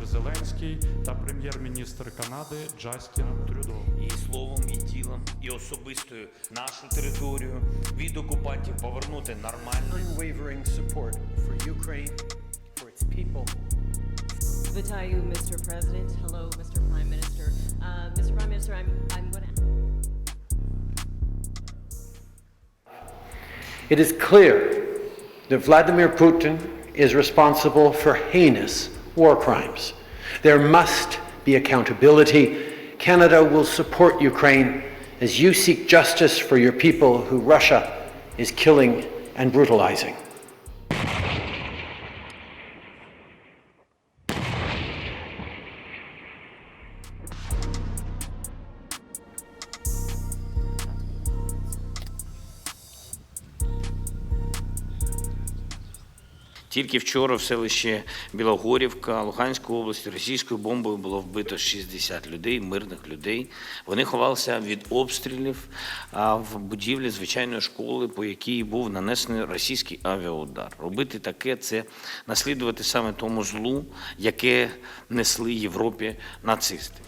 Володимир Зеленський та прем'єр-міністр Канади Джастін Трюдо. І словом, і тілом, і особистою нашу територію від окупантів повернути нормально. Unwavering support for Ukraine, for its people. Vitayu, Mr. President. Hello, Mr. Prime Minister. Mr. Prime Minister, I'm going to... It is clear that Vladimir Putin is responsible for heinous war crimes. There must be accountability. Canada will support Ukraine as you seek justice for your people who Russia is killing and brutalizing. Тільки вчора в селищі Білогорівка Луганської області російською бомбою було вбито 60 людей, мирних людей. Вони ховалися від обстрілів в будівлі звичайної школи, по якій був нанесений російський авіаудар. Робити таке – це наслідувати саме тому злу, яке несли Європі нацисти.